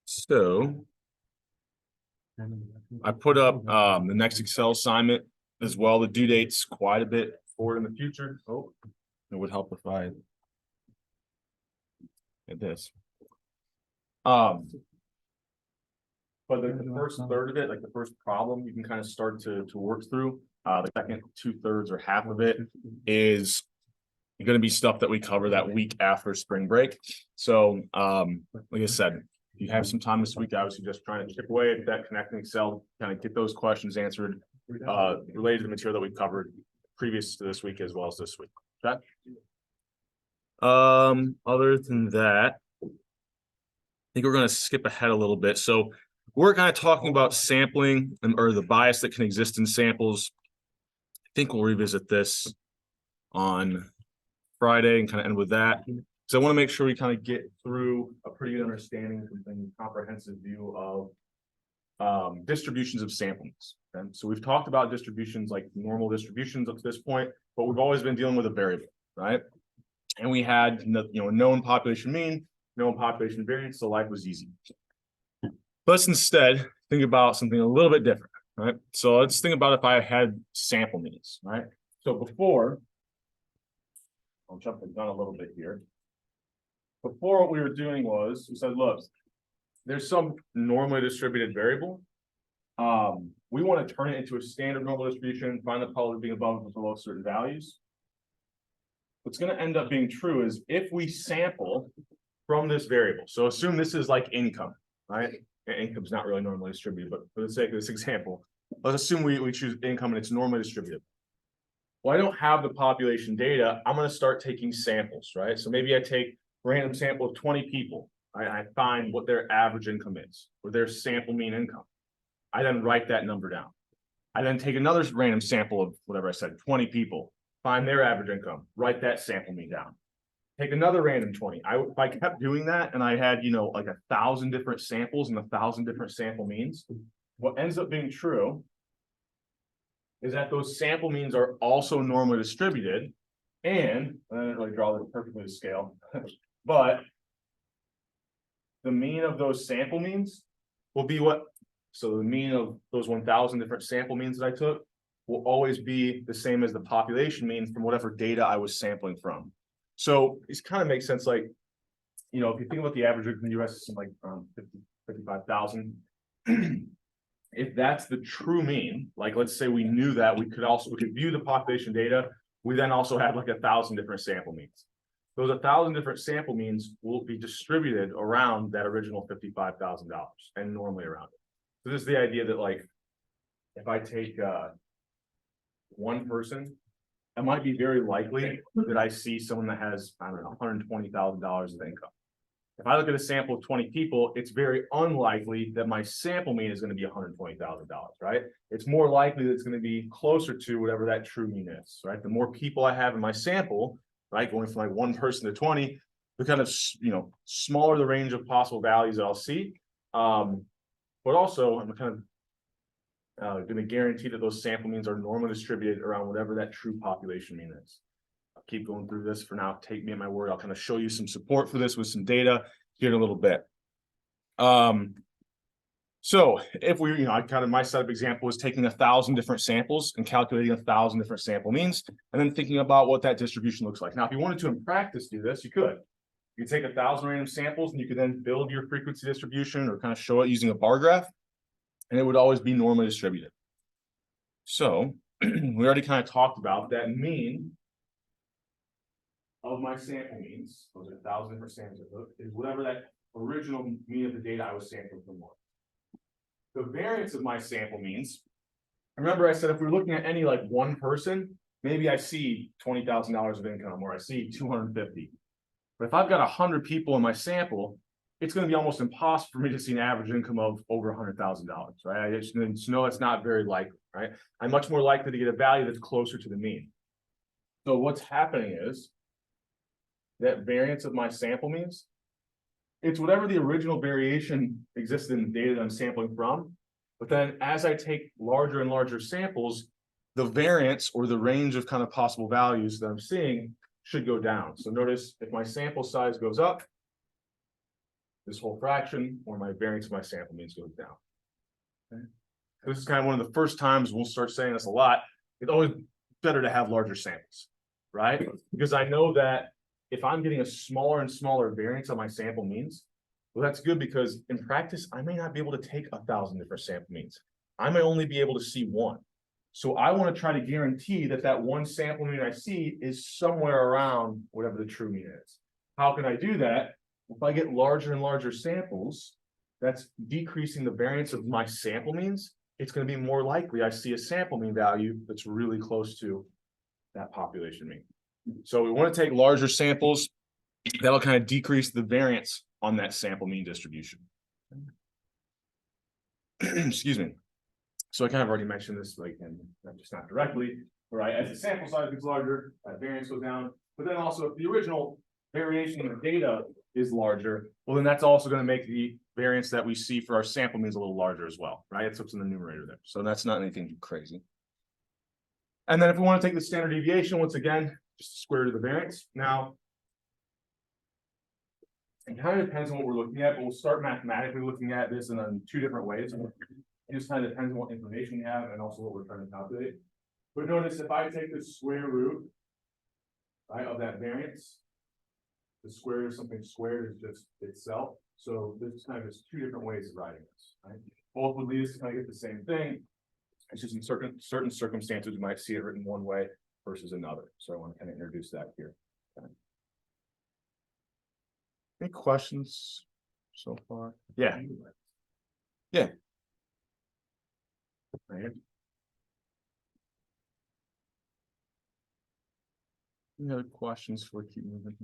So I put up the next Excel assignment as well. The due date's quite a bit forward in the future. Oh, it would help if I did this. But the first third of it, like the first problem, you can kind of start to work through. The second 2/3 or half of it is going to be stuff that we cover that week after spring break. So, like I said, if you have some time this week, I would suggest trying to chip away at that connecting Excel, kind of get those questions answered related to the material that we covered previous to this week as well as this week. Okay. Other than that, I think we're going to skip ahead a little bit. So we're kind of talking about sampling or the bias that can exist in samples. I think we'll revisit this on Friday and kind of end with that. So I want to make sure we kind of get through a pretty good understanding and comprehensive view of distributions of samplings. Okay? So we've talked about distributions like normal distributions up to this point, but we've always been dealing with a variable, right? And we had a known population mean, known population variance, so life was easy. Let's instead think about something a little bit different, right? So let's think about if I had sample means, right? So before, I'll jump the gun a little bit here. Before, what we were doing was we said, look, there's some normally distributed variable. We want to turn it into a standard normal distribution, find the probability being above or below certain values. What's going to end up being true is if we sample from this variable, so assume this is like income, right? Income's not really normally distributed, but for the sake of this example, let's assume we choose income and it's normally distributed. Well, I don't have the population data. I'm going to start taking samples, right? So maybe I take a random sample of 20 people. I find what their average income is or their sample mean income. I then write that number down. I then take another random sample of whatever I said, 20 people, find their average income, write that sample mean down. Take another random 20. If I kept doing that and I had, like 1,000 different samples and 1,000 different sample means, what ends up being true is that those sample means are also normally distributed. And I didn't really draw this perfectly to scale, but the mean of those sample means will be what? So the mean of those 1,000 different sample means that I took will always be the same as the population mean from whatever data I was sampling from. So it kind of makes sense, like, if you think about the average in the US, it's like 55,000. If that's the true mean, like let's say we knew that, we could view the population data. We then also have like 1,000 different sample means. Those 1,000 different sample means will be distributed around that original $55,000 and normally around it. So this is the idea that, like, if I take one person, it might be very likely that I see someone that has, I don't know, $120,000 of income. If I look at a sample of 20 people, it's very unlikely that my sample mean is going to be $120,000, right? It's more likely that it's going to be closer to whatever that true mean is, right? The more people I have in my sample, right, going from like one person to 20, the kind of, smaller the range of possible values that I'll see. But also, I'm kind of going to guarantee that those sample means are normally distributed around whatever that true population mean is. I'll keep going through this for now. Take me at my word. I'll kind of show you some support for this with some data here in a little bit. So if we, my setup example was taking 1,000 different samples and calculating 1,000 different sample means, and then thinking about what that distribution looks like. Now, if you wanted to in practice do this, you could. You could take 1,000 random samples and you could then build your frequency distribution or kind of show it using a bar graph, and it would always be normally distributed. So we already kind of talked about that mean of my sample means, those are 1,000 different samples, is whatever that original mean of the data I was sampling from was. The variance of my sample means, remember I said if we're looking at any like one person, maybe I see $20,000 of income or I see 250. But if I've got 100 people in my sample, it's going to be almost impossible for me to see an average income of over $100,000, right? I just know it's not very likely, right? I'm much more likely to get a value that's closer to the mean. So what's happening is that variance of my sample means, it's whatever the original variation existed in the data that I'm sampling from. But then as I take larger and larger samples, the variance or the range of kind of possible values that I'm seeing should go down. So notice if my sample size goes up, this whole fraction, or my variance of my sample means goes down. Okay. This is kind of one of the first times we'll start saying this a lot. It's always better to have larger samples, right? Because I know that if I'm getting a smaller and smaller variance on my sample means, well, that's good because in practice, I may not be able to take 1,000 different sample means. I may only be able to see one. So I want to try to guarantee that that one sample mean I see is somewhere around whatever the true mean is. How can I do that? If I get larger and larger samples, that's decreasing the variance of my sample means. It's going to be more likely I see a sample mean value that's really close to that population mean. So we want to take larger samples. That'll kind of decrease the variance on that sample mean distribution. Excuse me. So I kind of already mentioned this, like, and just not directly, right? As the sample size gets larger, that variance goes down. But then also, if the original variation in the data is larger, well, then that's also going to make the variance that we see for our sample means a little larger as well, right? It's what's in the numerator there. So that's not anything too crazy. And then if we want to take the standard deviation, once again, just the square root of the variance. Now, it kind of depends on what we're looking at, but we'll start mathematically looking at this in two different ways. It just kind of depends on what information you have and also what we're trying to calculate. But notice if I take the square root, right, of that variance, the square root of something squared is just itself. So there's kind of just two different ways of writing this, right? Both would lead us to kind of get the same thing. It's just in certain circumstances, you might see it written one way versus another. So I want to kind of introduce that here. Okay. Any questions so far? Yeah. Yeah. Right. Any other questions before we keep moving?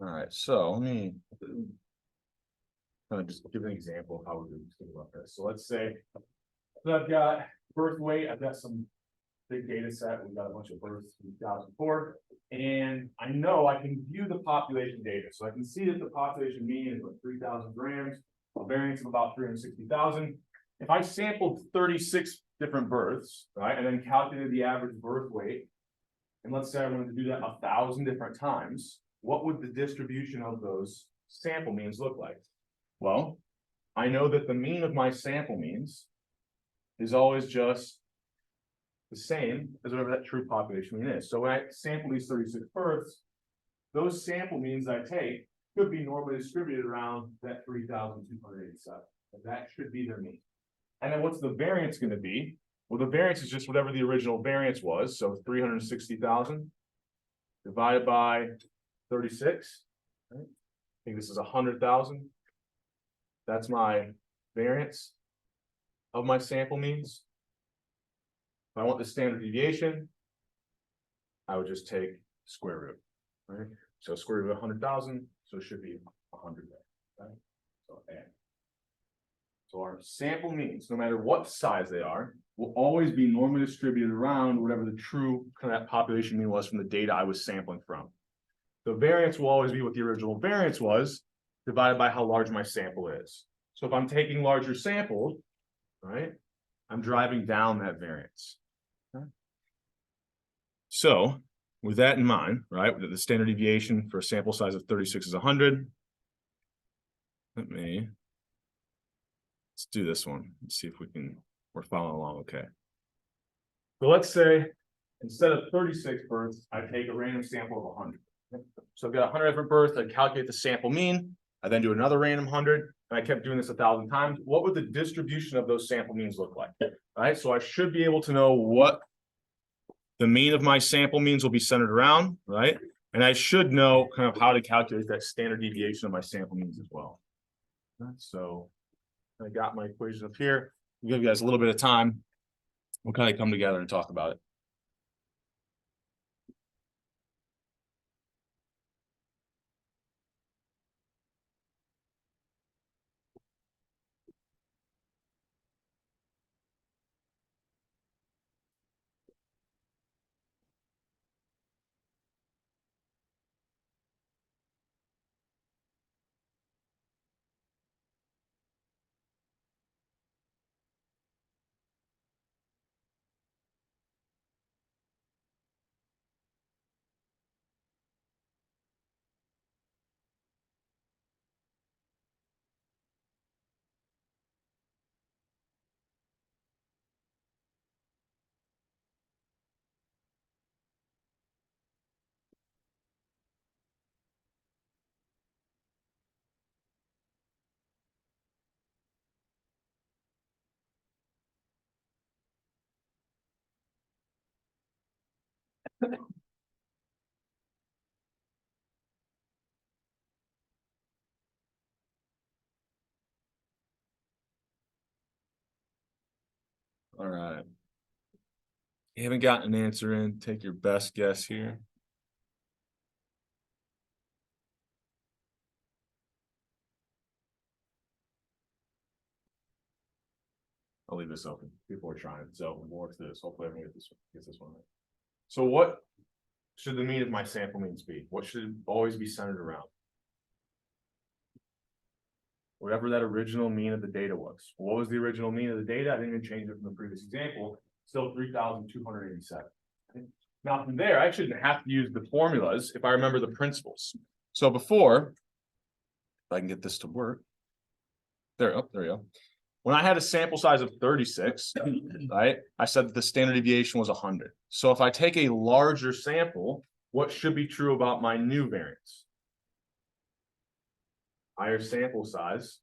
All right, so let me kind of just give an example of how we're going to think about this. So let's say that I've got birth weight, I've got some big data set, we've got a bunch of births from 2004, and I know I can view the population data. So I can see that the population mean is like 3,000 grams, a variance of about 360,000. If I sampled 36 different births, right, and then calculated the average birth weight, and let's say I wanted to do that 1,000 different times, what would the distribution of those sample means look like? Well, I know that the mean of my sample means is always just the same as whatever that true population mean is. So when I sample these 36 births, those sample means I take could be normally distributed around that 3,287. That should be their mean. And then what's the variance going to be? Well, the variance is just whatever the original variance was. So 360,000 divided by 36. Right? I think this is 100,000. That's my variance of my sample means. If I want the standard deviation, I would just take square root. Right? So square root of 100,000. So it should be 100 there. Right? So and. So our sample means, no matter what size they are, will always be normally distributed around whatever the true kind of population mean was from the data I was sampling from. The variance will always be what the original variance was divided by how large my sample is. So if I'm taking larger samples, right, I'm driving down that variance. Okay. So with that in mind, right, the standard deviation for a sample size of 36 is 100. Let's do this one. Let's see if we're following along okay. So let's say instead of 36 births, I take a random sample of 100. So I've got 100 different births. I calculate the sample mean. I then do another random 100, and I kept doing this 1,000 times. What would the distribution of those sample means look like? All right, so I should be able to know what the mean of my sample means will be centered around, right? And I should know kind of how to calculate that standard deviation of my sample means as well. So I got my equation up here. I'll give you guys a little bit of time. We'll kind of come together and talk about it. All right. You haven't gotten an answer in. Take your best guess here. I'll leave this open. People are trying. So we'll work through this. Hopefully everyone gets this one right. So what should the mean of my sample means be? What should it always be centered around? Whatever that original mean of the data was. What was the original mean of the data? I didn't even change it from the previous example. Still 3,287. Now from there, I shouldn't have to use the formulas if I remember the principles. So before, if I can get this to work. There we go. When I had a sample size of 36, right, I said that the standard deviation was 100. So if I take a larger sample, what should be true about my new variance? Higher sample size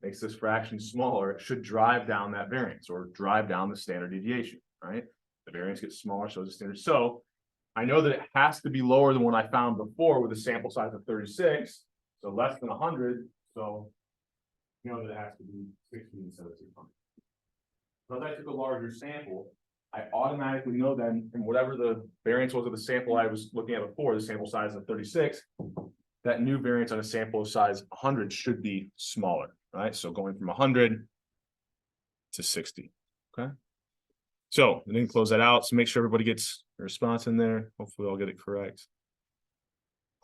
makes this fraction smaller. It should drive down that variance or drive down the standard deviation, right? The variance gets smaller, so does the standard. So I know that it has to be lower than what I found before with a sample size of 36, so less than 100. So you know that it has to be 60 instead of 600. So if I took a larger sample, I automatically know then from whatever the variance was of the sample I was looking at before, the sample size of 36, that new variance on a sample of size 100 should be smaller, right? So going from 100 to 60, okay? So and then close that out. So make sure everybody gets a response in there. Hopefully I'll get it correct.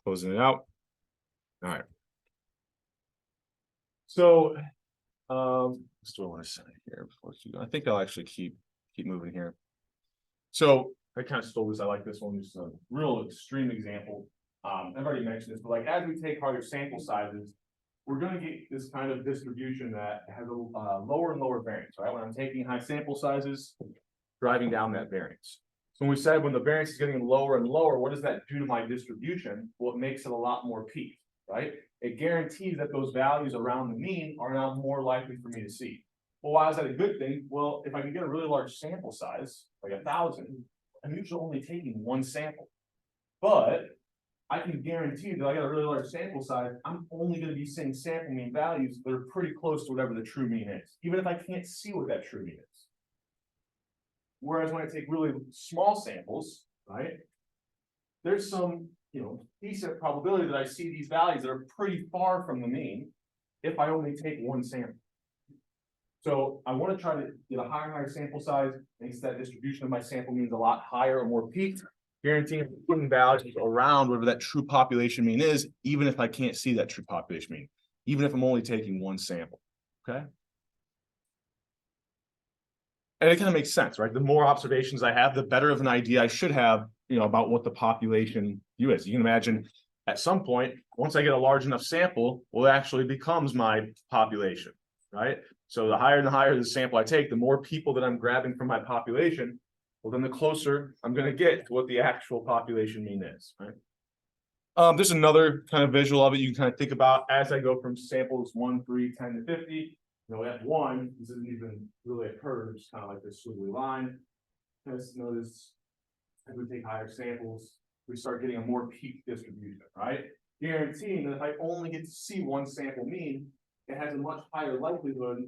Closing it out. All right. So what do I want to say here before I think I'll actually keep moving here. So I kind of stole this. I like this one. Just a real extreme example. I've already mentioned this, but like as we take higher sample sizes, we're going to get this kind of distribution that has a lower and lower variance, right? When I'm taking high sample sizes, driving down that variance. So when we said when the variance is getting lower and lower, what does that do to my distribution? Well, it makes it a lot more peaked, right? It guarantees that those values around the mean are now more likely for me to see. Well, why is that a good thing? Well, if I can get a really large sample size, like 1,000, I'm usually only taking one sample. But I can guarantee that I got a really large sample size, I'm only going to be seeing sample mean values that are pretty close to whatever the true mean is, even if I can't see what that true mean is. Whereas when I take really small samples, right, there's some, decent probability that I see these values that are pretty far from the mean if I only take one sample. So I want to try to get a higher and higher sample size, makes that distribution of my sample means a lot higher or more peaked, guaranteeing putting values around whatever that true population mean is, even if I can't see that true population mean, even if I'm only taking one sample, okay? And it kind of makes sense, right? The more observations I have, the better of an idea I should have, about what the population view is. You can imagine at some point, once I get a large enough sample, well, it actually becomes my population, right? So the higher and higher the sample I take, the more people that I'm grabbing from my population, well, then the closer I'm going to get to what the actual population mean is, right? There's another kind of visual of it you can kind of think about as I go from samples 1, 3, 10 to 50. At 1, this isn't even really a curve, it's kind of like this squiggly line. Just notice as we take higher samples, we start getting a more peak distribution, right? Guaranteeing that if I only get to see one sample mean, it has a much higher likelihood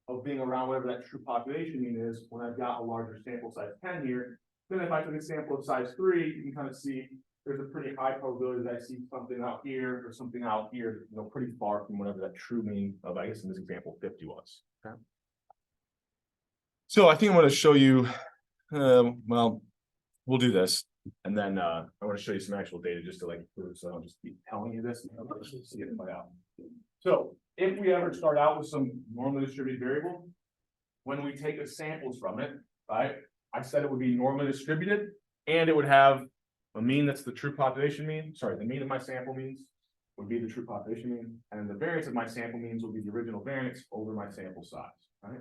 of being around whatever that true population mean is when I've got a larger sample size 10 here. Then if I took a sample of size 3, you can kind of see there's a pretty high probability that I see something out here or something out here, pretty far from whatever that true mean of, I guess in this example, 50 was. Okay. So I think I'm going to show you, well, we'll do this. And then I want to show you some actual data just to prove, so I don't just keep telling you this. See it play out. So if we ever start out with some normally distributed variable, when we take the samples from it, right, I said it would be normally distributed and it would have a mean that's the true population mean. Sorry, the mean of my sample means would be the true population mean, and the variance of my sample means will be the original variance over my sample size, right?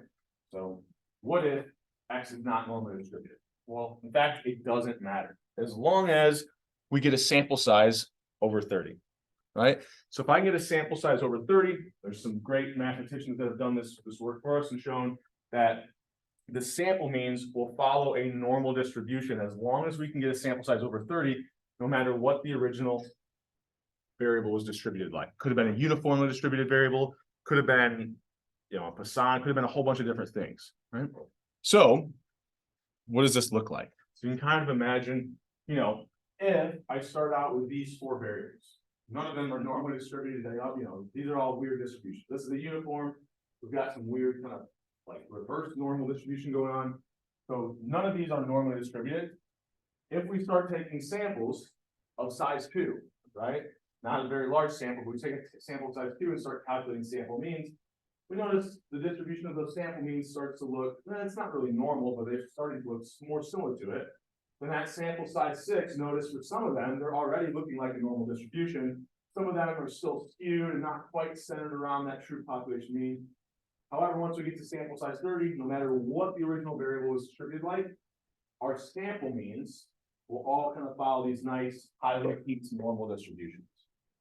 So what if X is not normally distributed? Well, in fact, it doesn't matter as long as we get a sample size over 30, right? So if I can get a sample size over 30, there's some great mathematicians that have done this work for us and shown that the sample means will follow a normal distribution as long as we can get a sample size over 30, no matter what the original variable was distributed like. Could have been a uniformly distributed variable, could have been, you know, a Poisson, could have been a whole bunch of different things, right? So what does this look like? So you can kind of imagine, you know, if I start out with these 4 variables, none of them are normally distributed, they all, you know, these are all weird distributions. This is a uniform, we've got some weird kind of like reverse normal distribution going on. So none of these are normally distributed. If we start taking samples of size 2, right? Not a very large sample, but we take a sample of size 2 and start calculating sample means, we notice the distribution of those sample means starts to look, it's not really normal, but they're starting to look more similar to it. Then that sample size 6, notice for some of them, they're already looking like a normal distribution. Some of them are still skewed and not quite centered around that true population mean. However, once we get to sample size 30, no matter what the original variable was distributed like, our sample means will all kind of follow these nice, highly peaked normal distributions.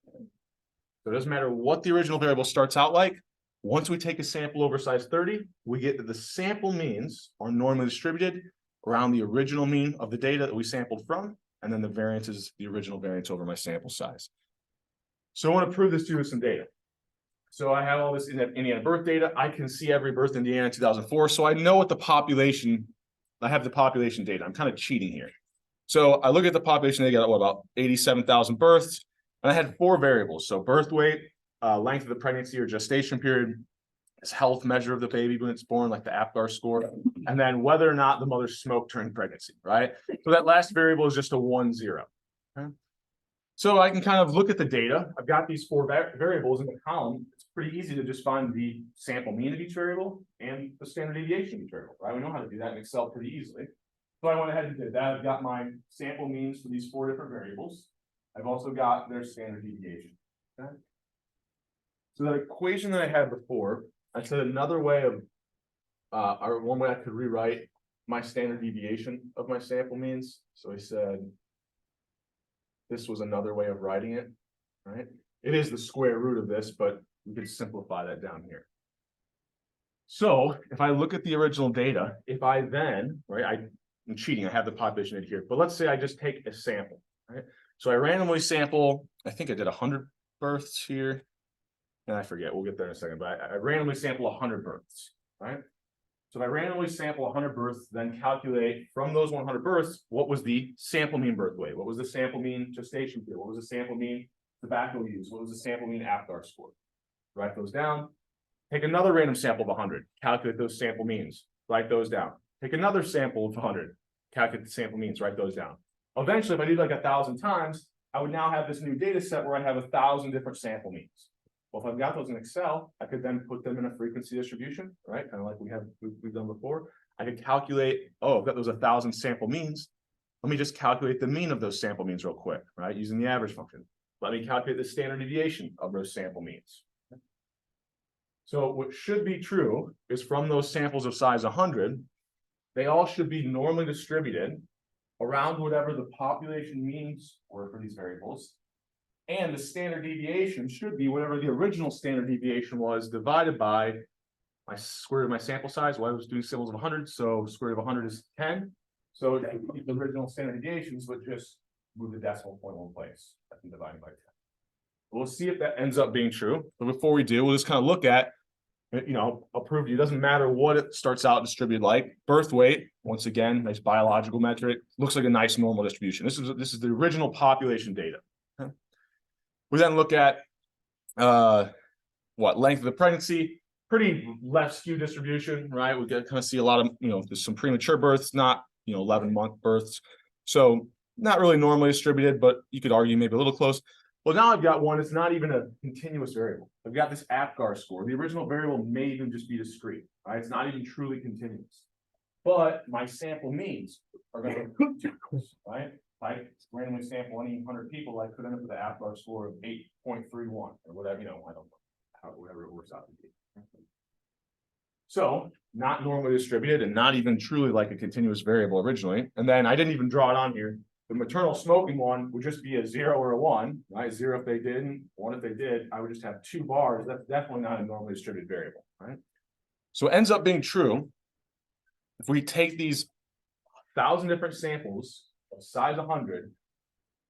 So it doesn't matter what the original variable starts out like. Once we take a sample over size 30, we get that the sample means are normally distributed around the original mean of the data that we sampled from, and then the variance is the original variance over my sample size. So I want to prove this to you with some data. So I have all this Indiana birth data. I can see every birth in Indiana in 2004. So I know what the population, I have the population data. I'm kind of cheating here. So I look at the population, they got what, about 87,000 births. And I had 4 variables. So birth weight, length of the pregnancy or gestation period, this health measure of the baby when it's born, like the APGAR score, and then whether or not the mother smoked during pregnancy, right? So that last variable is just a 1, 0. Okay? So I can kind of look at the data. I've got these 4 variables in the column. It's pretty easy to just find the sample mean of each variable and the standard deviation of each variable, right? We know how to do that in Excel pretty easily. So I went ahead and did that. I've got my sample means for these 4 different variables. I've also got their standard deviation. Okay. So that equation that I had before, I said another way of, or one way I could rewrite my standard deviation of my sample means. So I said, this was another way of writing it, right? It is the square root of this, but we could simplify that down here. So if I look at the original data, if I then, right, I'm cheating, I have the population in here, but let's say I just take a sample, right? So I randomly sample, I think I did 100 births here, and I forget, we'll get there in a second, but I randomly sample 100 births, right? So if I randomly sample 100 births, then calculate from those 100 births, what was the sample mean birth weight? What was the sample mean gestation period? What was the sample mean tobacco use? What was the sample mean APGAR score? Write those down. Take another random sample of 100, calculate those sample means, write those down. Take another sample of 100, calculate the sample means, write those down. Eventually, if I did like 1,000 times, I would now have this new data set where I have 1,000 different sample means. Well, if I've got those in Excel, I could then put them in a frequency distribution, right? Kind of like we've done before. I could calculate, oh, I've got those 1,000 sample means. Let me just calculate the mean of those sample means real quick, right? Using the average function. Let me calculate the standard deviation of those sample means. So what should be true is from those samples of size 100, they all should be normally distributed around whatever the population means were for these variables. And the standard deviation should be whatever the original standard deviation was divided by my square root of my sample size. Well, I was doing samples of 100, so square root of 100 is 10. So keep the original standard deviations, but just move the decimal point one place and divide by 10. We'll see if that ends up being true. But before we do, we'll just kind of look at, you know, I'll prove to you, it doesn't matter what it starts out distributed like. Birth weight, once again, nice biological metric, looks like a nice normal distribution. This is the original population data. Okay. We then look at length of the pregnancy, pretty left skew distribution, right? We kind of see a lot of, you know, there's some premature births, not, you know, 11-month births. So not really normally distributed, but you could argue maybe a little close. Well, now I've got one, it's not even a continuous variable. I've got this APGAR score. The original variable may even just be discrete, right? It's not even truly continuous. But my sample means are going to be continuous, right? If I randomly sample any 100 people, I could end up with an APGAR score of 8.31 or whatever, you know, I don't know, whatever it works out to be. So not normally distributed and not even truly like a continuous variable originally. And then I didn't even draw it on here. The maternal smoking one would just be a 0 or a 1, right? 0 if they didn't, 1 if they did. I would just have 2 bars. That's definitely not a normally distributed variable, right? So it ends up being true if we take these 1,000 different samples of size 100,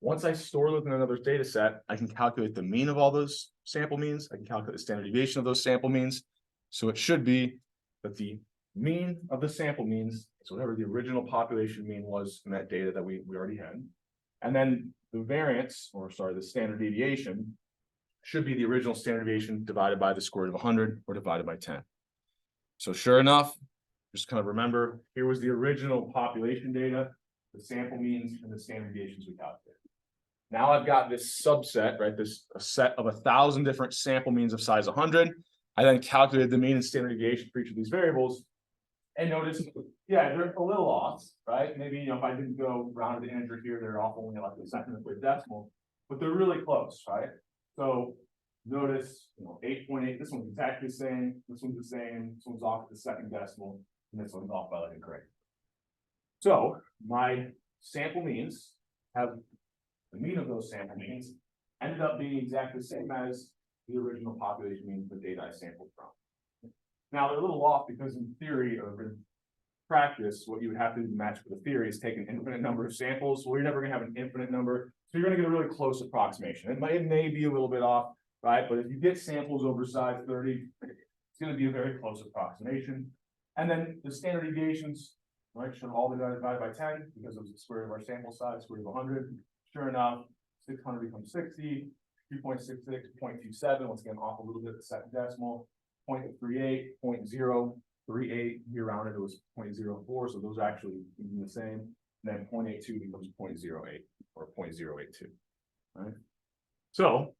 once I store them in another data set, I can calculate the mean of all those sample means. I can calculate the standard deviation of those sample means. So it should be that the mean of the sample means is whatever the original population mean was in that data that we already had. And then the variance, or sorry, the standard deviation should be the original standard deviation divided by the square root of 100 or divided by 10. So sure enough, just kind of remember, here was the original population data, the sample means, and the standard deviations we calculated. Now I've got this subset, right? This a set of 1,000 different sample means of size 100. I then calculated the mean and standard deviation for each of these variables. And notice, yeah, they're a little off, right? Maybe, you know, if I didn't go round to the integer here, they're off only like the second of a decimal, but they're really close, right? So notice, you know, 8.8, this one's exactly the same, this one's the same, this one's off at the second decimal, and this one's off by like a grade. So my sample means have the mean of those sample means ended up being exactly the same as the original population mean for the data I sampled from. Now they're a little off because in theory or in practice, what you would have to do to match with the theory is take an infinite number of samples. Well, you're never gonna have an infinite number, so you're gonna get a really close approximation. It may be a little bit off, right? But if you get samples over size 30, it's gonna be a very close approximation. And then the standard deviations, right, should all be divided by 10 because it was the square root of our sample size, square root of 100. Sure enough, 600 becomes 60, 2.66, 0.27, once again off a little bit the second decimal, 0.38, 0.038, here rounded it was 0.04, so those are actually the same. And then 0.82 becomes 0.08 or 0.082, right? So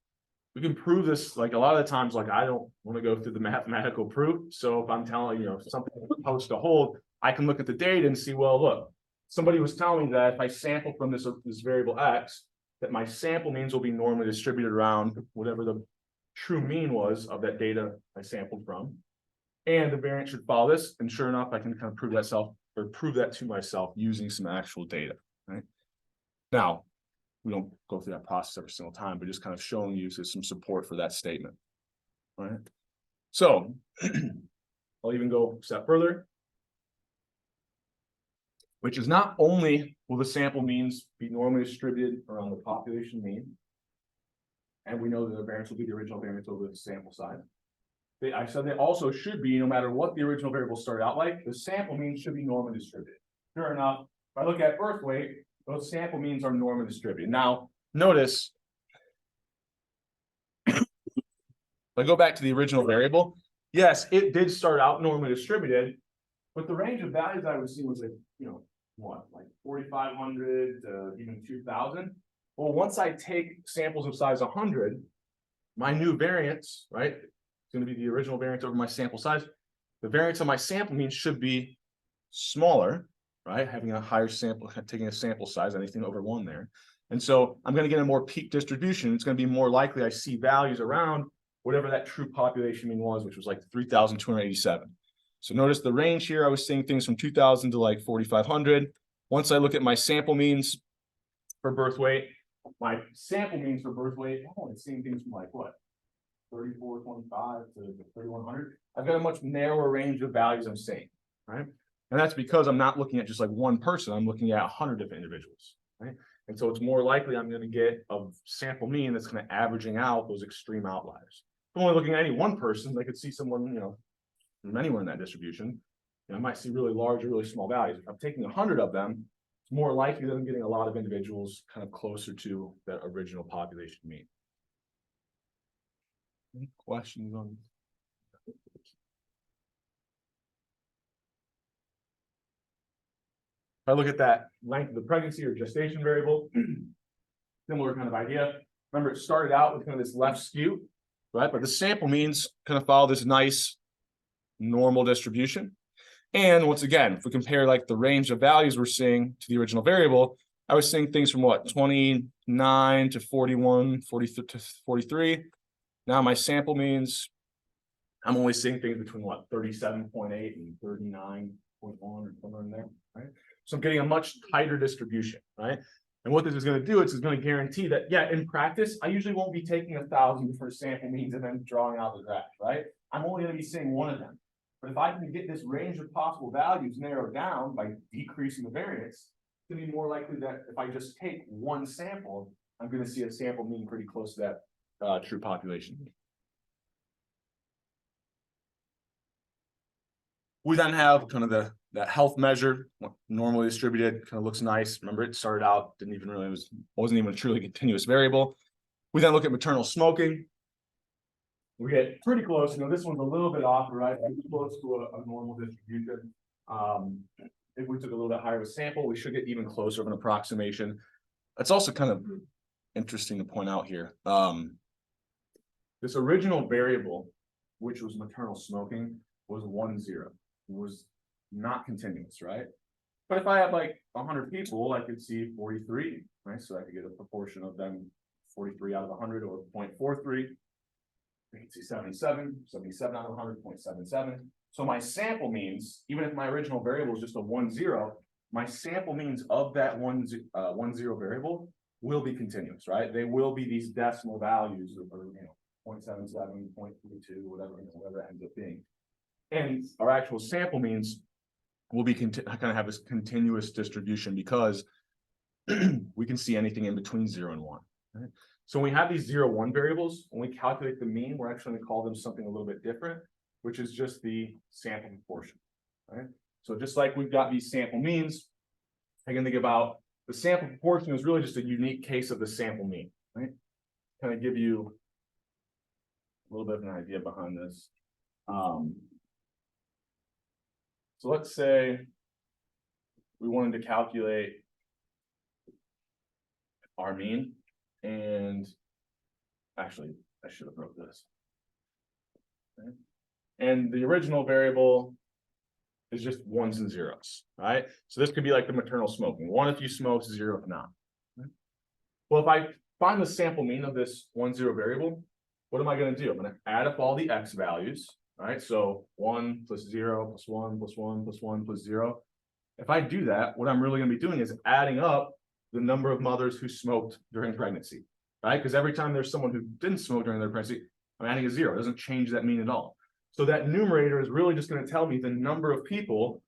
we can prove this, like a lot of the times, like I don't want to go through the mathematical proof. So if I'm telling you, something supposed to hold, I can look at the data and see, well, look, somebody was telling me that if I sample from this variable X, that my sample means will be normally distributed around whatever the true mean was of that data I sampled from. And the variance should follow this. And sure enough, I can kind of prove that to myself using some actual data, right? Now, we don't go through that process every single time, but just kind of showing you some support for that statement, right? So I'll even go a step further, which is not only will the sample means be normally distributed around the population mean, and we know that the variance will be the original variance over the sample size. I said they also should be, no matter what the original variable started out like, the sample mean should be normally distributed. Sure enough, if I look at birth weight, those sample means are normally distributed. Now, notice, if I go back to the original variable, yes, it did start out normally distributed, but the range of values I was seeing was like, what, like 4,500 to even 2,000. Well, once I take samples of size 100, my new variance, right, it's going to be the original variance over my sample size. The variance of my sample mean should be smaller, right? Having a higher sample, taking a sample size, anything over 1 there. And so I'm going to get a more peak distribution. It's going to be more likely I see values around whatever that true population mean was, which was like 3,287. So notice the range here, I was seeing things from 2,000 to like 4,500. Once I look at my sample means for birth weight, my sample means for birth weight, I'm only seeing things from like what? 3,425 to 3,100. I've got a much narrower range of values I'm seeing, right? And that's because I'm not looking at just like one person, I'm looking at 100 different individuals, right? And so it's more likely I'm going to get a sample mean that's kind of averaging out those extreme outliers. If I'm only looking at any one person, I could see someone, from anywhere in that distribution. I might see really large or really small values. If I'm taking 100 of them, it's more likely that I'm getting a lot of individuals kind of closer to that original population mean. Any questions on? If I look at that length of the pregnancy or gestation variable, similar kind of idea. Remember, it started out with kind of this left skew, right? But the sample means kind of follow this nice normal distribution. And once again, if we compare like the range of values we're seeing to the original variable, I was seeing things from what, 29 to 41, 40 to 43. Now my sample means I'm only seeing things between what, 37.8 and 39.1 or somewhere in there, right? So I'm getting a much tighter distribution, right? And what this is going to do, it's going to guarantee that, yeah, in practice, I usually won't be taking 1,000 different sample means and then drawing out the graph, right? I'm only going to be seeing one of them. But if I can get this range of possible values narrowed down by decreasing the variance, it's going to be more likely that if I just take one sample, I'm going to see a sample mean pretty close to that true population. We then have kind of that health measure, normally distributed, kind of looks nice. Remember, it started out, didn't even really, wasn't even a truly continuous variable. We then look at maternal smoking. We get pretty close. This one's a little bit off, right? Close to a normal distribution. If we took a little bit higher of a sample, we should get even closer of an approximation. It's also kind of interesting to point out here. This original variable, which was maternal smoking, was 1, 0. It was not continuous, right? But if I had like 100 people, I could see 43, right? So I could get a proportion of them 43 out of 100 or 0.43. I can see 77 out of 100, 0.77. So my sample means, even if my original variable is just a 1, 0, my sample means of that 1, 0 variable will be continuous, right? They will be these decimal values of, 0.77, 0.32, whatever it ends up being. And our actual sample means will be kind of have this continuous distribution because we can see anything in between 0 and 1. Right? So when we have these 0, 1 variables, when we calculate the mean, we're actually going to call them something a little bit different, which is just the sample proportion. Right? So just like we've got these sample means, I can think about the sample proportion is really just a unique case of the sample mean. Right? Kind of give you a little bit of an idea behind this. So let's say we wanted to calculate our mean, and actually I should have wrote this. Okay. And the original variable is just 1s and 0s, right? So this could be like the maternal smoking. 1 if you smoke, 0 if not. Right? Well, if I find the sample mean of this 1, 0 variable, what am I going to do? I'm going to add up all the x values. All right, so 1 plus 0 plus 1 plus 1 plus 1 plus 0. If I do that, what I'm really going to be doing is adding up the number of mothers who smoked during pregnancy, right? Because every time there's someone who didn't smoke during their pregnancy, I'm adding a 0. It doesn't change that mean at all. So that numerator is really just going to tell me the number of people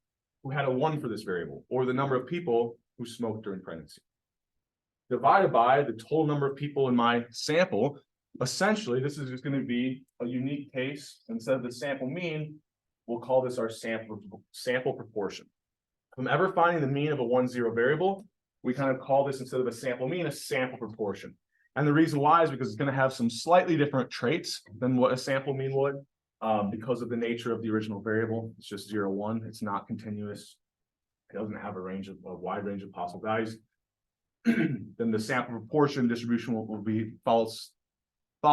who had a 1 for this variable, or the number of people who smoked during pregnancy. Divided by the total number of people in my sample. Essentially, this is just going to be a unique case. Instead of the sample mean, we'll call this our sample proportion. If I'm ever finding the mean of a 1, 0 variable, we kind of call this, instead of a sample mean, a sample proportion. And the reason why is because it's going to have some slightly different traits than what a sample mean would, because of the nature of the original variable. It's just 0, 1. It's not continuous. It doesn't have a wide range of possible values. Then the sample proportion distribution will be follow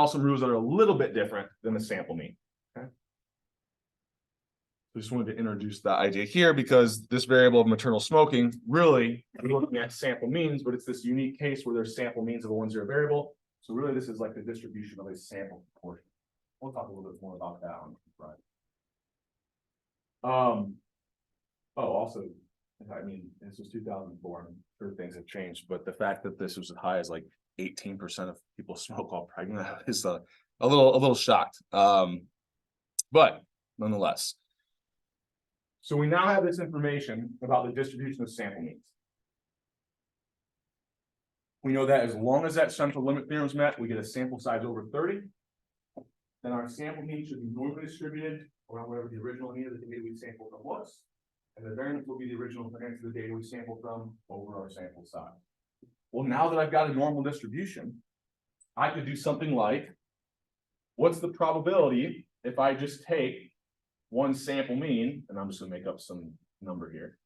some rules that are a little bit different than the sample mean. Okay. I just wanted to introduce that idea here because this variable of maternal smoking, really, we're looking at sample means, but it's this unique case where there's sample means of a 1, 0 variable. So really, this is like the distribution of a sample proportion. We'll talk a little bit more about that on Friday. Also, I mean, this was 2004. I'm sure things have changed, but the fact that this was as high as like 18% of people smoke while pregnant is a little shocked. But nonetheless. So we now have this information about the distribution of sample means. We know that as long as that central limit theorem is met, we get a sample size over 30. Then our sample mean should be normally distributed around whatever the original mean of the data we sampled from was. And the variance will be the original variance of the data we sampled from over our sample size. Well, now that I've got a normal distribution, I could do something like, what's the probability if I just take one sample mean, and I'm just going to make up some number here,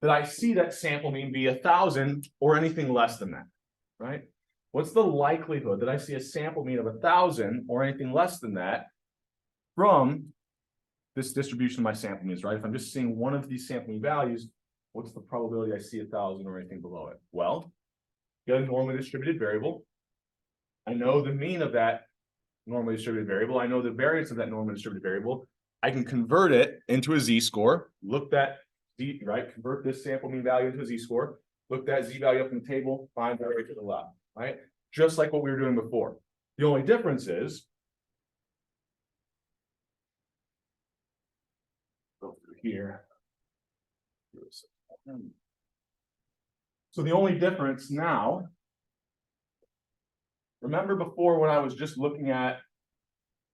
that I see that sample mean be 1,000 or anything less than that, right? What's the likelihood that I see a sample mean of 1,000 or anything less than that from this distribution of my sample means, right? If I'm just seeing one of these sample mean values, what's the probability I see 1,000 or anything below it? Well, get a normally distributed variable. I know the mean of that normally distributed variable. I know the variance of that normally distributed variable. I can convert it into a z-score. Look that z, right? Convert this sample mean value into a z-score. Look that z-value up in the table. Find the area to the left, right? Just like what we were doing before. The only difference is here. So the only difference now, remember before when I was just looking at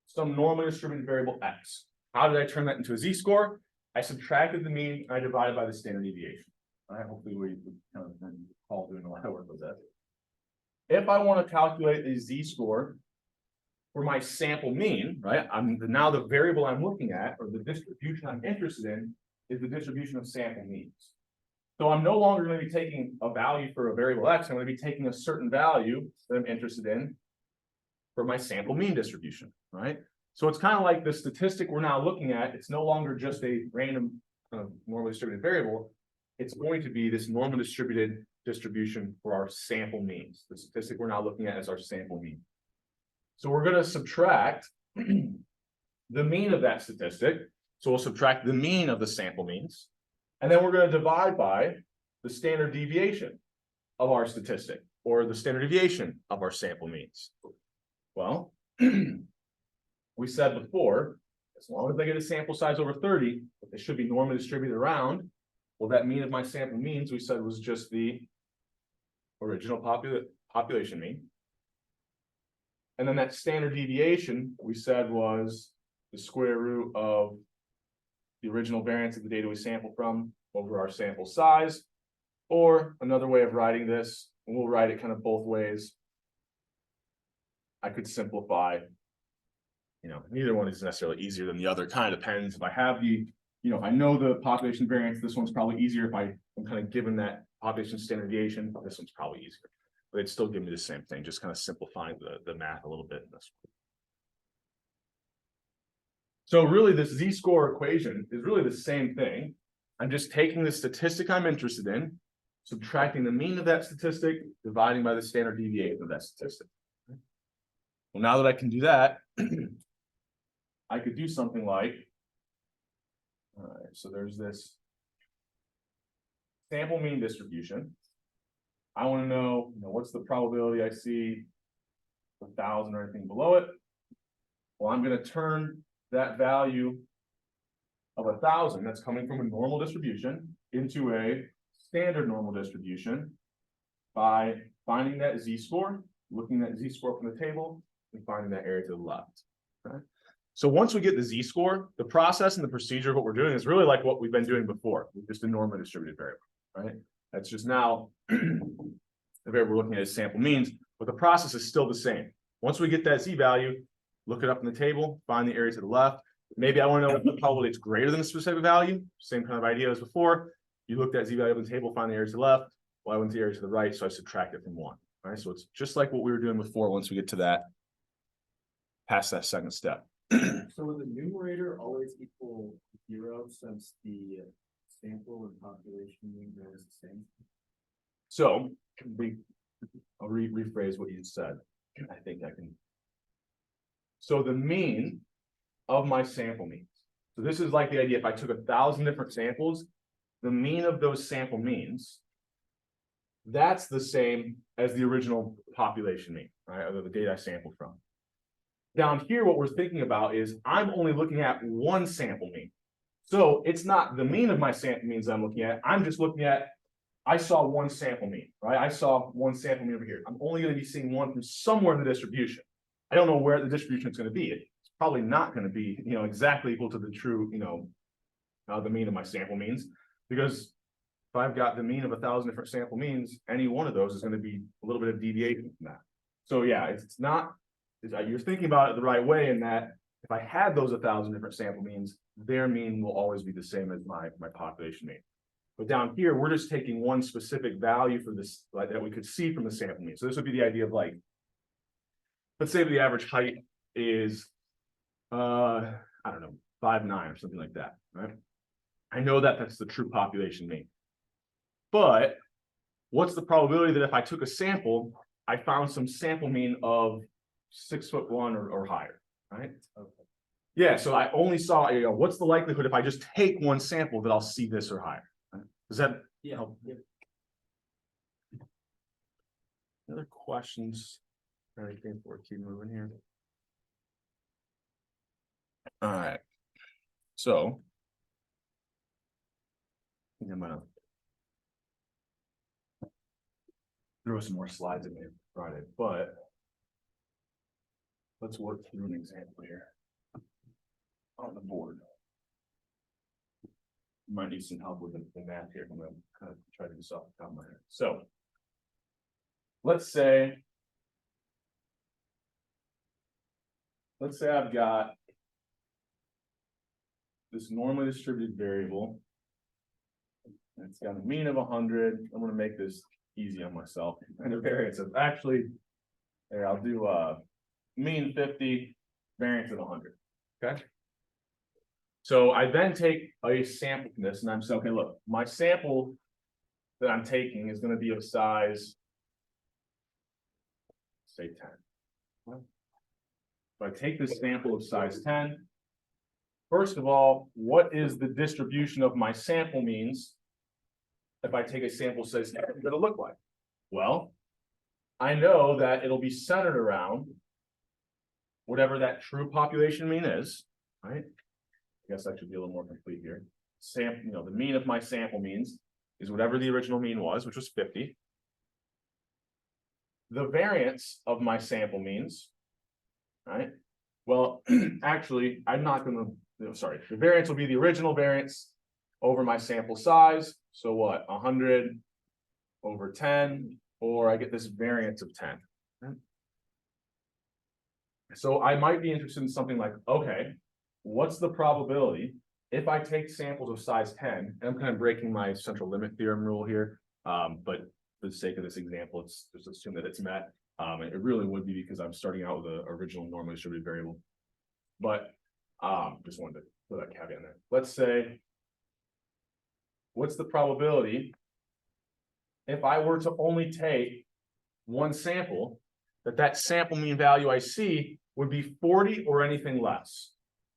some normally distributed variable x, how did I turn that into a z-score? I subtracted the mean, and I divided by the standard deviation. All right, hopefully we kind of all doing a lot of work with that. If I want to calculate a z-score for my sample mean, right? Now the variable I'm looking at, or the distribution I'm interested in, is the distribution of sample means. So I'm no longer going to be taking a value for a variable x. I'm going to be taking a certain value that I'm interested in for my sample mean distribution, right? So it's kind of like the statistic we're now looking at. It's no longer just a random normally distributed variable. It's going to be this normally distributed distribution for our sample means. The statistic we're now looking at is our sample mean. So we're going to subtract the mean of that statistic. So we'll subtract the mean of the sample means. And then we're going to divide by the standard deviation of our statistic, or the standard deviation of our sample means. Well, we said before, as long as I get a sample size over 30, it should be normally distributed around. Well, that mean of my sample means we said was just the original population mean. And then that standard deviation we said was the square root of the original variance of the data we sampled from over our sample size. Or another way of writing this, and we'll write it kind of both ways. I could simplify, neither one is necessarily easier than the other. It kind of depends. If I have the, if I know the population variance, this one's probably easier. If I'm kind of given that population standard deviation, this one's probably easier. But it's still giving me the same thing, just kind of simplifying the math a little bit in this one. So really this z-score equation is really the same thing. I'm just taking the statistic I'm interested in, subtracting the mean of that statistic, dividing by the standard deviation of that statistic. Well, now that I can do that, I could do something like, all right, so there's this sample mean distribution. I want to know, what's the probability I see 1,000 or anything below it. Well, I'm going to turn that value of 1,000 that's coming from a normal distribution into a standard normal distribution by finding that z-score, looking at z-score from the table, and finding that area to the left. Okay? So once we get the z-score, the process and the procedure of what we're doing is really like what we've been doing before, just a normally distributed variable, right? That's just now the variable we're looking at is sample means, but the process is still the same. Once we get that z-value, look it up in the table, find the area to the left. Maybe I want to know if the probability it's greater than a specific value. Same kind of idea as before. You looked at z-value on the table, find the area to the left. Well, I went to the area to the right, so I subtract it from 1. All right, so it's just like what we were doing before once we get to that, past that second step. So will the numerator always equal 0 since the sample and population mean is the same? So I'll rephrase what you said. I think I can. So the mean of my sample means. So this is like the idea, if I took 1,000 different samples, the mean of those sample means, that's the same as the original population mean, right? Or the data I sampled from. Down here, what we're thinking about is I'm only looking at one sample mean. So it's not the mean of my sample means I'm looking at. I'm just looking at, I saw one sample mean, right? I saw one sample mean over here. I'm only going to be seeing one from somewhere in the distribution. I don't know where the distribution is going to be. It's probably not going to be, exactly equal to the true, the mean of my sample means, because if I've got the mean of 1,000 different sample means, any one of those is going to be a little bit of deviation from that. So yeah, it's not. You're thinking about it the right way in that if I had those 1,000 different sample means, their mean will always be the same as my population mean. But down here, we're just taking one specific value for this, like that we could see from the sample mean. So this would be the idea of like, let's say the average height is, I don't know, 5'9" or something like that, right? I know that that's the true population mean. But what's the probability that if I took a sample, I found some sample mean of 6'1" or higher, right? Okay. Yeah, so I only saw, what's the likelihood if I just take one sample that I'll see this or higher? Right? Does that help? Yeah. Other questions? Anything before we keep moving here? All right. So think I'm gonna throw some more slides in there Friday, but let's work through an example here on the board. Might need some help with the math here. I'm gonna kind of try to do this off the top of my head. So let's say I've got this normally distributed variable. And it's got a mean of 100. I'm gonna make this easy on myself. And a variance of actually, there, I'll do mean 50, variance of 100. Okay. So I then take a sample from this and I'm saying, okay, look, my sample that I'm taking is going to be of size, say 10. So I take this sample of size 10. First of all, what is the distribution of my sample means? If I take a sample size 10, what's it look like? Well, I know that it'll be centered around whatever that true population mean is, right? I guess that should be a little more complete here. The mean of my sample means is whatever the original mean was, which was 50. The variance of my sample means, right? Well, actually, I'm not gonna, sorry, the variance will be the original variance over my sample size. So what, 100 over 10, or I get this variance of 10. Right? So I might be interested in something like, okay, what's the probability if I take samples of size 10, and I'm kind of breaking my central limit theorem rule here, but for the sake of this example, let's just assume that it's met. It really would be because I'm starting out with the original normally distributed variable. But just wanted to put that caveat in there. Let's say, what's the probability if I were to only take one sample, that sample mean value I see would be 40 or anything less,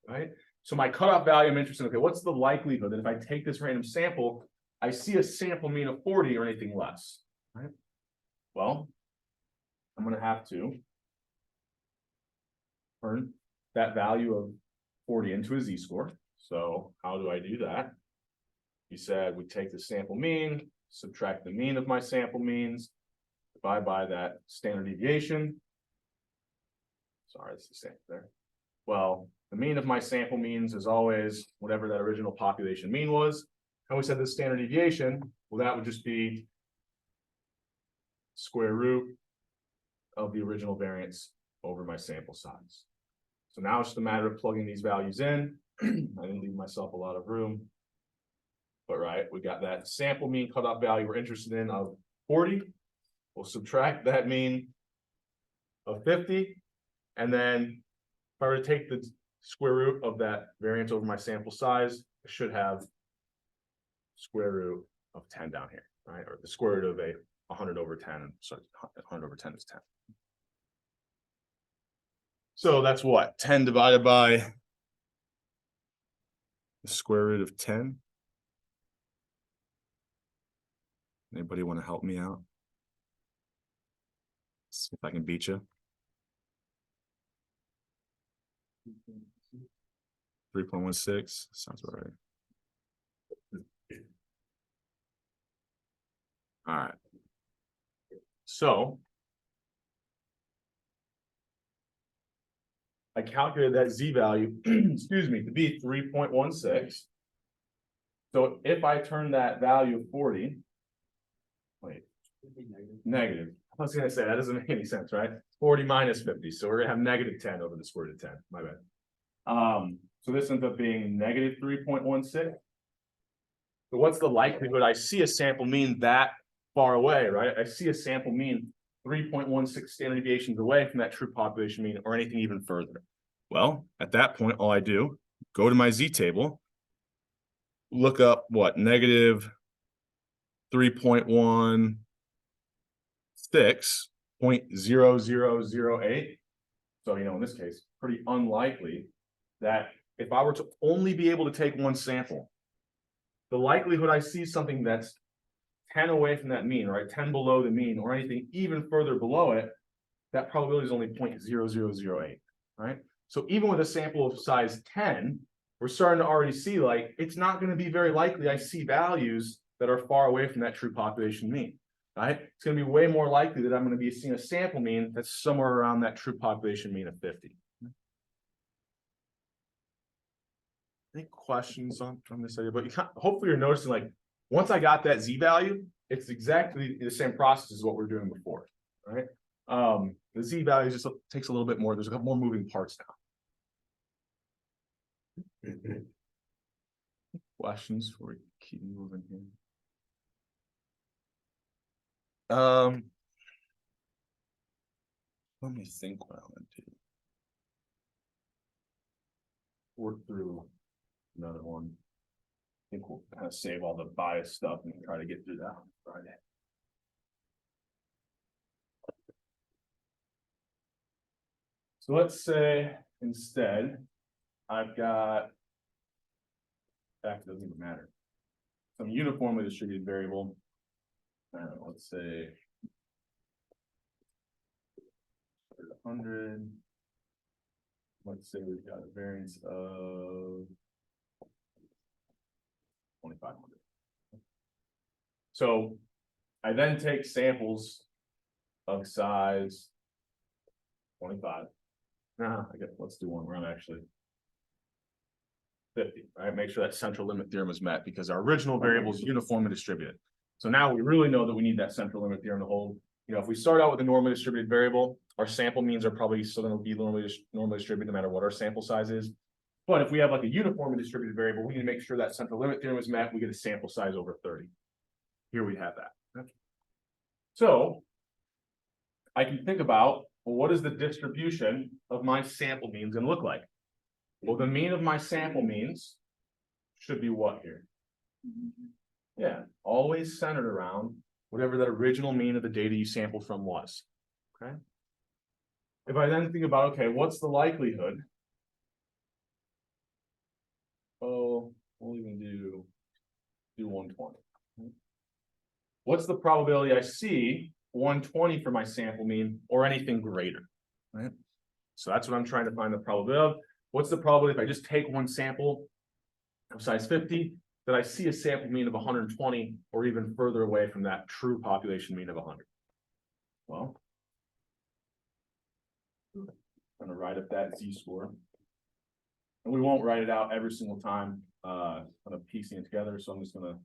right? So my cutoff value, I'm interested in, okay, what's the likelihood that if I take this random sample, I see a sample mean of 40 or anything less, right? Well, I'm gonna have to turn that value of 40 into a z-score. So how do I do that? You said we take the sample mean, subtract the mean of my sample means, divide by that standard deviation. Sorry, it's the same there. Well, the mean of my sample means is always whatever that original population mean was. And we said the standard deviation, well, that would just be square root of the original variance over my sample size. So now it's just a matter of plugging these values in. I didn't leave myself a lot of room. But right, we got that sample mean cutoff value we're interested in of 40. We'll subtract that mean of 50. And then if I were to take the square root of that variance over my sample size, I should have square root of 10 down here, right? Or the square root of 100 over 10. So 100 over 10 is 10. So that's what? 10 divided by the square root of 10. Anybody want to help me out? See if I can beat you. 3.16 sounds about right. All right. So I calculated that z value, excuse me, to be 3.16. So if I turn that value of 40, wait, negative. I was gonna say that doesn't make any sense, right? 40 minus 50. So we're gonna have negative 10 over the square root of 10. My bad. So this ends up being negative 3.16. So what's the likelihood I see a sample mean that far away, right? I see a sample mean 3.16 standard deviations away from that true population mean or anything even further. Well, at that point, all I do, go to my z table, look up what, negative 3.16, 0.0008. So, in this case, pretty unlikely that if I were to only be able to take one sample, the likelihood I see something that's 10 away from that mean, right? 10 below the mean or anything even further below it, that probability is only 0.0008, right? So even with a sample of size 10, we're starting to already see like, it's not gonna be very likely I see values that are far away from that true population mean, right? It's gonna be way more likely that I'm gonna be seeing a sample mean that's somewhere around that true population mean of 50. Any questions on this idea? But hopefully you're noticing like, once I got that Z value, it's exactly the same process as what we're doing before, right? The Z value just takes a little bit more. There's a couple more moving parts now. Questions before we keep moving here? Let me think what I want to do. Work through another one. I think we'll kind of save all the bias stuff and try to get through that on Friday. So let's say instead, I've got, fact, it doesn't even matter. Some uniformly distributed variable. Let's say 100. Let's say we've got a variance of 2,500. So I then take samples of size 25. I guess let's do one where I'm actually 50, right? Make sure that central limit theorem is met because our original variable is uniformly distributed. So now we really know that we need that central limit theorem to hold. You know, if we start out with a normally distributed variable, our sample means are probably still going to be normally distributed no matter what our sample size is. But if we have like a uniformly distributed variable, we need to make sure that central limit theorem is met. We get a sample size over 30. Here we have that. So I can think about, well, what is the distribution of my sample means going to look like? Well, the mean of my sample means should be what here? Yeah, always centered around whatever that original mean of the data you sampled from was. Okay. If I then think about, okay, what's the likelihood? Oh, we'll even do 120. What's the probability I see 120 for my sample mean or anything greater? Right. So that's what I'm trying to find the probability of. What's the probability if I just take one sample of size 50 that I see a sample mean of 120 or even further away from that true population mean of 100? Well, I'm going to write up that Z-score. And we won't write it out every single time, kind of piecing it together. So I'm just going to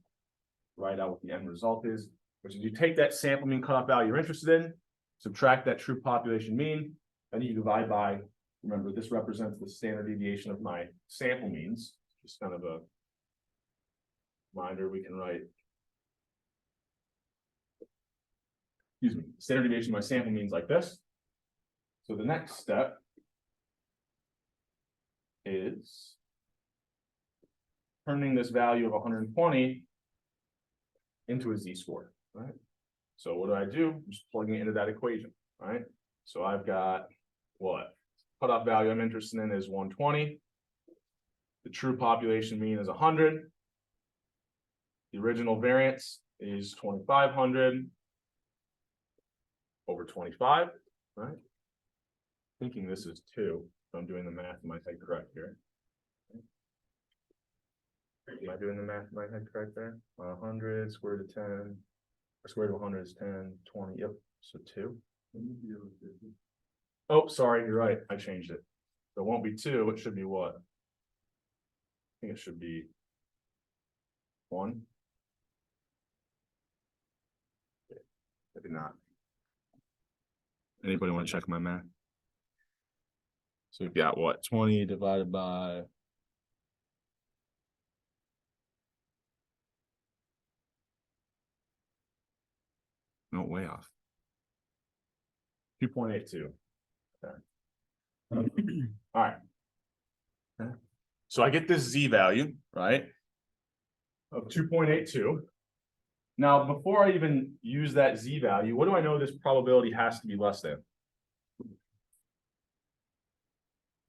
write out what the end result is, which is you take that sample mean cutoff value you're interested in, subtract that true population mean, and you divide by, remember, this represents the standard deviation of my sample means. Just kind of a reminder, we can write, standard deviation of my sample means like this. So the next step is turning this value of 120 into a Z-score, right? So what do? I'm just plugging it into that equation, right? So I've got what? Cutoff value I'm interested in is 120. The true population mean is 100. The original variance is 2,500 over 25, right? Thinking this is 2. If I'm doing the math in my head correct here. Am I doing the math in my head correct there? 100 square root of 10, or square root of 100 is 10, 20, yep, so 2. Oh, sorry, you're right, I changed it. So it won't be 2, it should be what? I think it should be 1. Maybe not. Anybody want to check my math? So we've got what? 20 divided by. No, way off. 2.82. Okay. All right. Okay. So I get this Z value, right? Of 2.82. Now, before I even use that Z value, what do I know this probability has to be less than?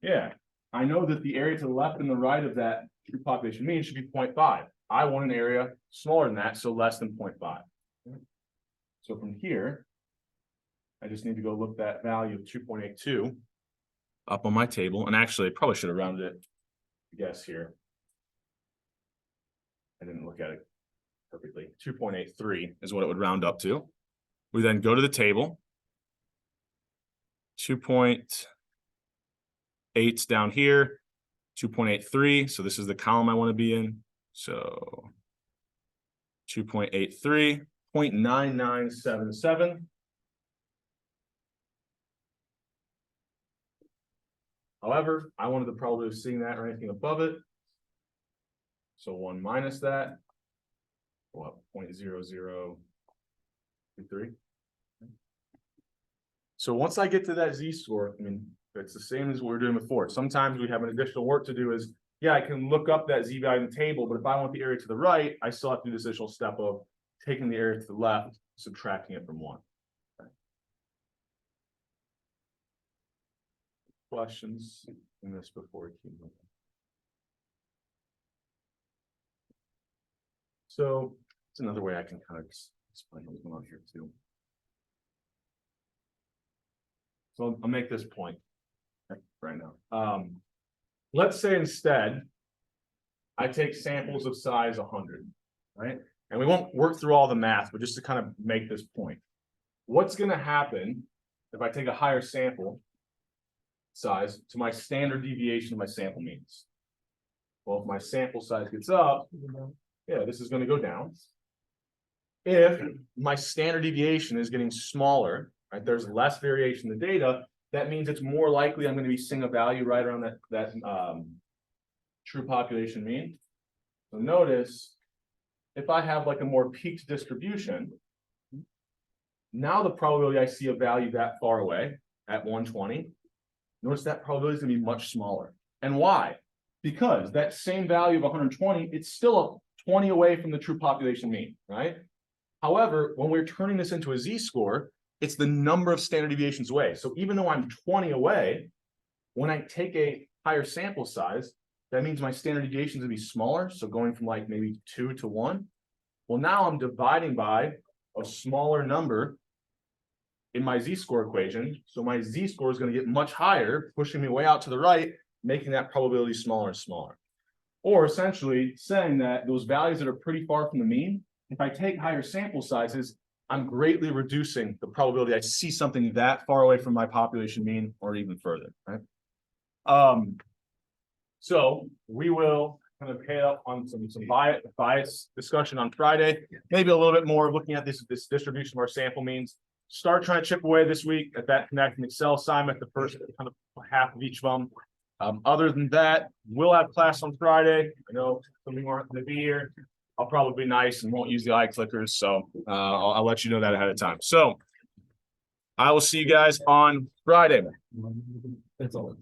Yeah, I know that the area to the left and the right of that true population mean should be 0.5. I want an area smaller than that, so less than 0.5. So from here, I just need to go look that value of 2.82 up on my table. And actually, I probably should have rounded it, I guess, here. I didn't look at it perfectly. 2.83 is what it would round up to. We then go to the table. 2.8 down here, 2.83. So this is the column I want to be in. So 2.83, 0.9977. However, I wanted the probability of seeing that or anything above it. So 1 minus that. What, 0.0023. So once I get to that z-score, I mean, it's the same as what we were doing before. Sometimes we have an additional work to do is, yeah, I can look up that z-value in the table, but if I want the area to the right, I still have to do this additional step of taking the area to the left, subtracting it from 1. Okay. Questions in this before we keep moving? So it's another way I can kind of explain what's going on here too. So I'll make this point right now. Let's say instead, I take samples of size 100, right? And we won't work through all the math, but just to kind of make this point. What's going to happen if I take a higher sample size to my standard deviation of my sample means? Well, if my sample size gets up, yeah, this is going to go down. If my standard deviation is getting smaller, right, there's less variation in the data, that means it's more likely I'm going to be seeing a value right around that true population mean. So notice, if I have like a more peaked distribution, now the probability I see a value that far away at 120, notice that probability is going to be much smaller. And why? Because that same value of 120, it's still 20 away from the true population mean, right? However, when we're turning this into a z-score, it's the number of standard deviations away. So even though I'm 20 away, when I take a higher sample size, that means my standard deviation is going to be smaller. So going from like maybe 2 to 1. Well, now I'm dividing by a smaller number in my z-score equation. So my z-score is going to get much higher, pushing me way out to the right, making that probability smaller and smaller. Or essentially saying that those values that are pretty far from the mean, if I take higher sample sizes, I'm greatly reducing the probability I see something that far away from my population mean or even further, right? So we will kind of head up on some bias discussion on Friday, maybe a little bit more looking at this distribution of our sample means. Start trying to chip away this week at that Connect and Excel assignment, the first kind of half of each of them. Other than that, we'll have class on Friday. I know some of you aren't going to be here. I'll probably be nice and won't use the eye clickers, so I'll let you know that ahead of time. So I will see you guys on Friday. That's all.